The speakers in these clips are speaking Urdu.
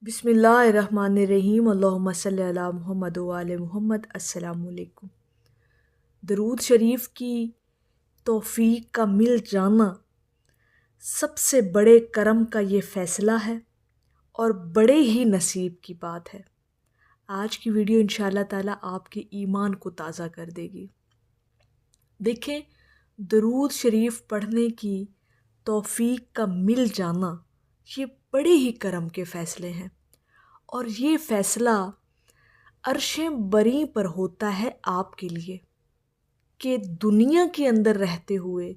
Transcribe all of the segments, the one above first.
بسم اللہ الرحمن الرحیم اللہم صلی علی محمد و آل محمد۔ السلام علیکم۔ درود شریف کی توفیق کا مل جانا سب سے بڑے کرم کا یہ فیصلہ ہے اور بڑے ہی نصیب کی بات ہے۔ آج کی ویڈیو انشاءاللہ تعالی آپ کے ایمان کو تازہ کر دے گی۔ دیکھیں، درود شریف پڑھنے کی توفیق کا مل جانا یہ بڑے ہی کرم کے فیصلے ہیں، اور یہ فیصلہ عرش بری پر ہوتا ہے آپ کے لیے کہ دنیا کے اندر رہتے ہوئے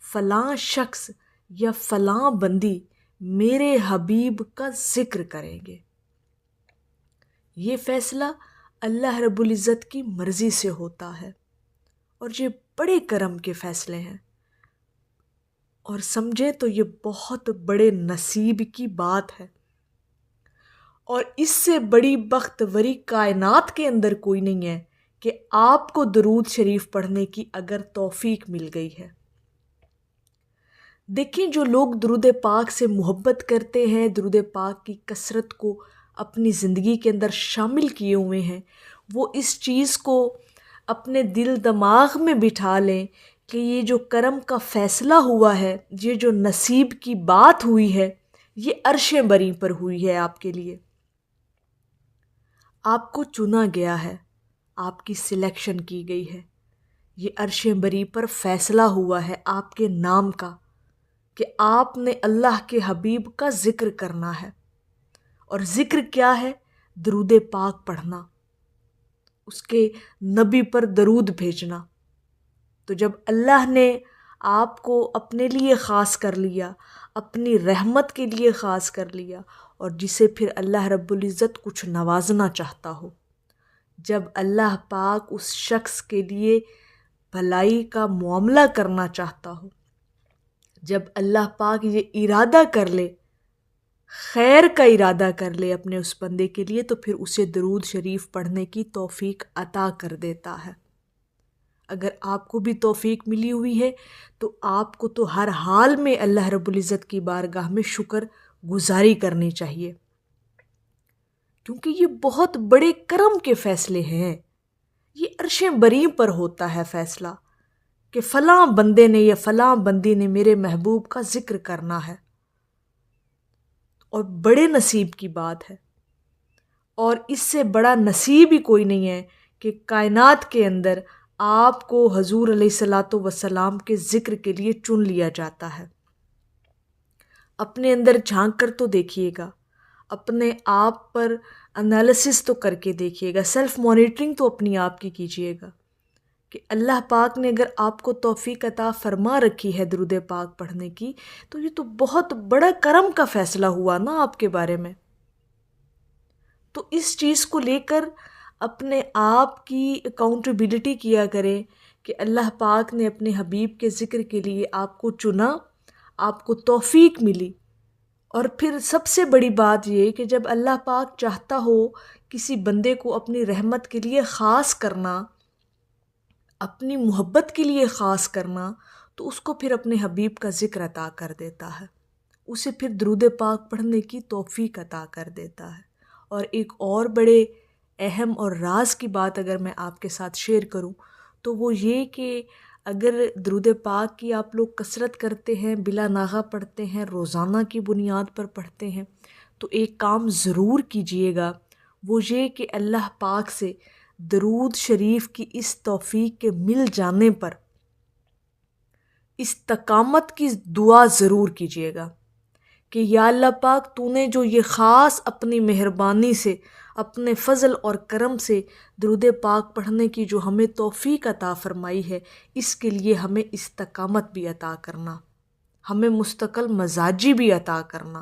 فلاں شخص یا فلاں بندی میرے حبیب کا ذکر کریں گے۔ یہ فیصلہ اللہ رب العزت کی مرضی سے ہوتا ہے، اور یہ بڑے کرم کے فیصلے ہیں، اور سمجھے تو یہ بہت بڑے نصیب کی بات ہے، اور اس سے بڑی بختوری کائنات کے اندر کوئی نہیں ہے کہ آپ کو درود شریف پڑھنے کی اگر توفیق مل گئی ہے۔ دیکھیں، جو لوگ درود پاک سے محبت کرتے ہیں، درود پاک کی کثرت کو اپنی زندگی کے اندر شامل کیے ہوئے ہیں، وہ اس چیز کو اپنے دل دماغ میں بٹھا لیں کہ یہ جو کرم کا فیصلہ ہوا ہے، یہ جو نصیب کی بات ہوئی ہے، یہ عرش بری پر ہوئی ہے آپ کے لیے۔ آپ کو چنا گیا ہے، آپ کی سلیکشن کی گئی ہے، یہ عرش بری پر فیصلہ ہوا ہے آپ کے نام کا کہ آپ نے اللہ کے حبیب کا ذکر کرنا ہے۔ اور ذکر کیا ہے؟ درود پاک پڑھنا، اس کے نبی پر درود بھیجنا۔ تو جب اللہ نے آپ کو اپنے لیے خاص کر لیا، اپنی رحمت کے لیے خاص کر لیا، اور جسے پھر اللہ رب العزت کچھ نوازنا چاہتا ہو، جب اللہ پاک اس شخص کے لیے بھلائی کا معاملہ کرنا چاہتا ہو، جب اللہ پاک یہ ارادہ کر لے، خیر کا ارادہ کر لے اپنے اس بندے کے لیے، تو پھر اسے درود شریف پڑھنے کی توفیق عطا کر دیتا ہے۔ اگر آپ کو بھی توفیق ملی ہوئی ہے تو آپ کو تو ہر حال میں اللہ رب العزت کی بارگاہ میں شکر گزاری کرنی چاہیے، کیونکہ یہ بہت بڑے کرم کے فیصلے ہیں۔ یہ عرش بری پر ہوتا ہے فیصلہ کہ فلاں بندے نے یا فلاں بندی نے میرے محبوب کا ذکر کرنا ہے، اور بڑے نصیب کی بات ہے۔ اور اس سے بڑا نصیب ہی کوئی نہیں ہے کہ کائنات کے اندر آپ کو حضور علیہ الصلاۃ والسلام کے ذکر کے لیے چن لیا جاتا ہے۔ اپنے اندر جھانک کر تو دیکھیے گا، اپنے آپ پر انالیسس تو کر کے دیکھیے گا، سیلف مانیٹرنگ تو اپنی آپ کی کیجیے گا کہ اللہ پاک نے اگر آپ کو توفیق عطا فرما رکھی ہے درود پاک پڑھنے کی، تو یہ تو بہت بڑا کرم کا فیصلہ ہوا نا آپ کے بارے میں۔ تو اس چیز کو لے کر اپنے آپ کی اکاؤنٹیبلٹی کیا کریں کہ اللہ پاک نے اپنے حبیب کے ذکر کے لیے آپ کو چنا، آپ کو توفیق ملی۔ اور پھر سب سے بڑی بات یہ کہ جب اللہ پاک چاہتا ہو کسی بندے کو اپنی رحمت کے لیے خاص کرنا، اپنی محبت کے لیے خاص کرنا، تو اس کو پھر اپنے حبیب کا ذکر عطا کر دیتا ہے، اسے پھر درود پاک پڑھنے کی توفیق عطا کر دیتا ہے۔ اور ایک اور بڑے اہم اور راز کی بات اگر میں آپ کے ساتھ شیئر کروں تو وہ یہ کہ اگر درود پاک کی آپ لوگ کثرت کرتے ہیں، بلا ناغہ پڑھتے ہیں، روزانہ کی بنیاد پر پڑھتے ہیں، تو ایک کام ضرور کیجئے گا، وہ یہ کہ اللہ پاک سے درود شریف کی اس توفیق کے مل جانے پر استقامت کی دعا ضرور کیجئے گا کہ یا اللہ پاک، تو نے جو یہ خاص اپنی مہربانی سے، اپنے فضل اور کرم سے درود پاک پڑھنے کی جو ہمیں توفیق عطا فرمائی ہے، اس کے لیے ہمیں استقامت بھی عطا کرنا، ہمیں مستقل مزاجی بھی عطا کرنا،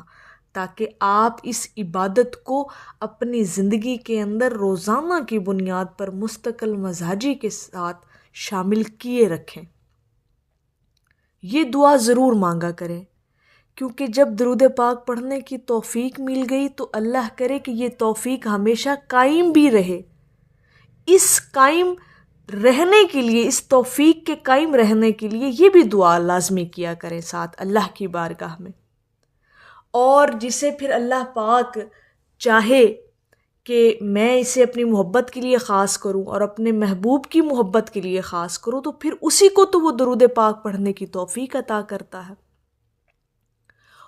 تاکہ آپ اس عبادت کو اپنی زندگی کے اندر روزانہ کی بنیاد پر مستقل مزاجی کے ساتھ شامل کیے رکھیں۔ یہ دعا ضرور مانگا کریں، کیونکہ جب درود پاک پڑھنے کی توفیق مل گئی تو اللہ کرے کہ یہ توفیق ہمیشہ قائم بھی رہے۔ اس قائم رہنے کے لیے، اس توفیق کے قائم رہنے کے لیے یہ بھی دعا لازمی کیا کریں ساتھ اللہ کی بارگاہ میں، اور جسے پھر اللہ پاک چاہے کہ میں اسے اپنی محبت کے لیے خاص کروں اور اپنے محبوب کی محبت کے لیے خاص کروں، تو پھر اسی کو تو وہ درود پاک پڑھنے کی توفیق عطا کرتا ہے۔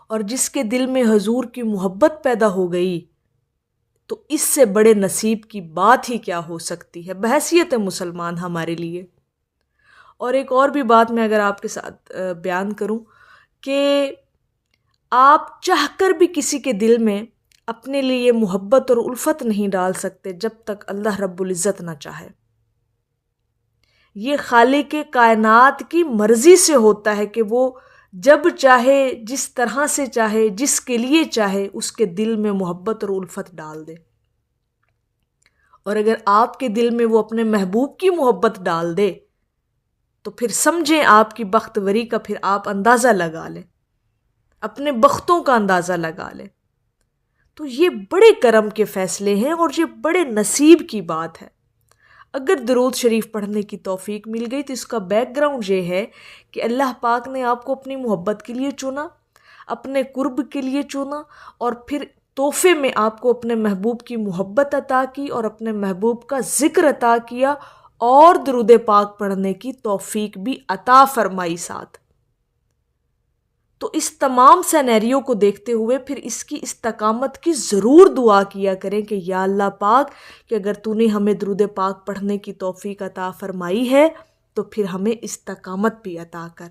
اور جس کے دل میں حضور کی محبت پیدا ہو گئی تو اس سے بڑے نصیب کی بات ہی کیا ہو سکتی ہے بحیثیت مسلمان ہمارے لیے۔ اور ایک اور بھی بات میں اگر آپ کے ساتھ بیان کروں کہ آپ چاہ کر بھی کسی کے دل میں اپنے لیے محبت اور الفت نہیں ڈال سکتے جب تک اللہ رب العزت نہ چاہے۔ یہ خالق کائنات کی مرضی سے ہوتا ہے کہ وہ جب چاہے، جس طرح سے چاہے، جس کے لیے چاہے، اس کے دل میں محبت اور الفت ڈال دے۔ اور اگر آپ کے دل میں وہ اپنے محبوب کی محبت ڈال دے تو پھر سمجھیں آپ کی بختوری کا پھر آپ اندازہ لگا لیں، اپنے بختوں کا اندازہ لگا لیں۔ تو یہ بڑے کرم کے فیصلے ہیں اور یہ بڑے نصیب کی بات ہے۔ اگر درود شریف پڑھنے کی توفیق مل گئی تو اس کا بیک گراؤنڈ یہ ہے کہ اللہ پاک نے آپ کو اپنی محبت کے لیے چنا، اپنے قرب کے لیے چنا، اور پھر تحفے میں آپ کو اپنے محبوب کی محبت عطا کی اور اپنے محبوب کا ذکر عطا کیا اور درود پاک پڑھنے کی توفیق بھی عطا فرمائی ساتھ۔ تو اس تمام سینیریو کو دیکھتے ہوئے پھر اس کی استقامت کی ضرور دعا کیا کریں کہ یا اللہ پاک کہ اگر تو نے ہمیں درود پاک پڑھنے کی توفیق عطا فرمائی ہے تو پھر ہمیں استقامت بھی عطا کر،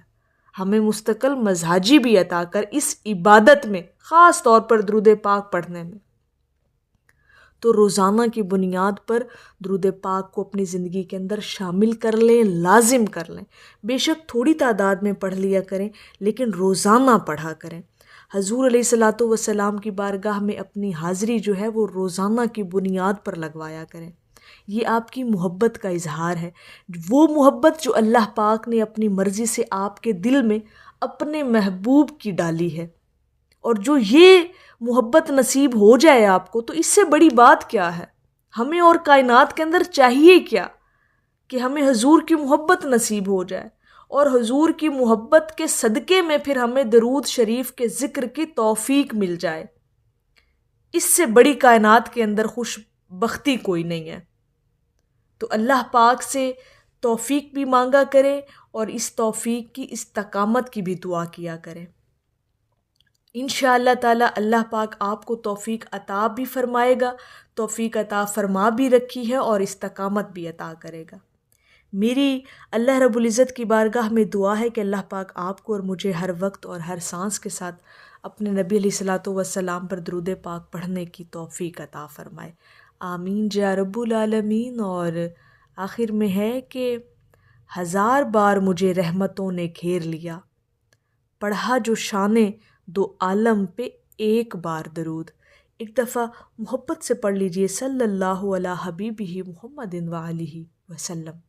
ہمیں مستقل مزاجی بھی عطا کر اس عبادت میں، خاص طور پر درود پاک پڑھنے میں۔ تو روزانہ کی بنیاد پر درود پاک کو اپنی زندگی کے اندر شامل کر لیں، لازم کر لیں۔ بے شک تھوڑی تعداد میں پڑھ لیا کریں لیکن روزانہ پڑھا کریں۔ حضور علیہ الصلاۃ والسلام کی بارگاہ میں اپنی حاضری جو ہے وہ روزانہ کی بنیاد پر لگوایا کریں۔ یہ آپ کی محبت کا اظہار ہے، وہ محبت جو اللہ پاک نے اپنی مرضی سے آپ کے دل میں اپنے محبوب کی ڈالی ہے۔ اور جو یہ محبت نصیب ہو جائے آپ کو تو اس سے بڑی بات کیا ہے؟ ہمیں اور کائنات کے اندر چاہیے کیا کہ ہمیں حضور کی محبت نصیب ہو جائے، اور حضور کی محبت کے صدقے میں پھر ہمیں درود شریف کے ذکر کی توفیق مل جائے۔ اس سے بڑی کائنات کے اندر خوش بختی کوئی نہیں ہے۔ تو اللہ پاک سے توفیق بھی مانگا کریں اور اس توفیق کی استقامت کی بھی دعا کیا کریں۔ انشاءاللہ تعالی اللہ پاک آپ کو توفیق عطا بھی فرمائے گا، توفیق عطا فرما بھی رکھی ہے اور استقامت بھی عطا کرے گا۔ میری اللہ رب العزت کی بارگاہ میں دعا ہے کہ اللہ پاک آپ کو اور مجھے ہر وقت اور ہر سانس کے ساتھ اپنے نبی علیہ الصلاۃ والسلام پر درود پاک پڑھنے کی توفیق عطا فرمائے۔ آمین یا رب العالمین۔ اور آخر میں ہے کہ 1000 بار مجھے رحمتوں نے گھیر لیا، پڑھا جو شان دو عالم پہ ایک بار درود۔ ایک دفعہ محبت سے پڑھ لیجئے صلی اللہ علی حبیبہ محمد وآلہ وسلم۔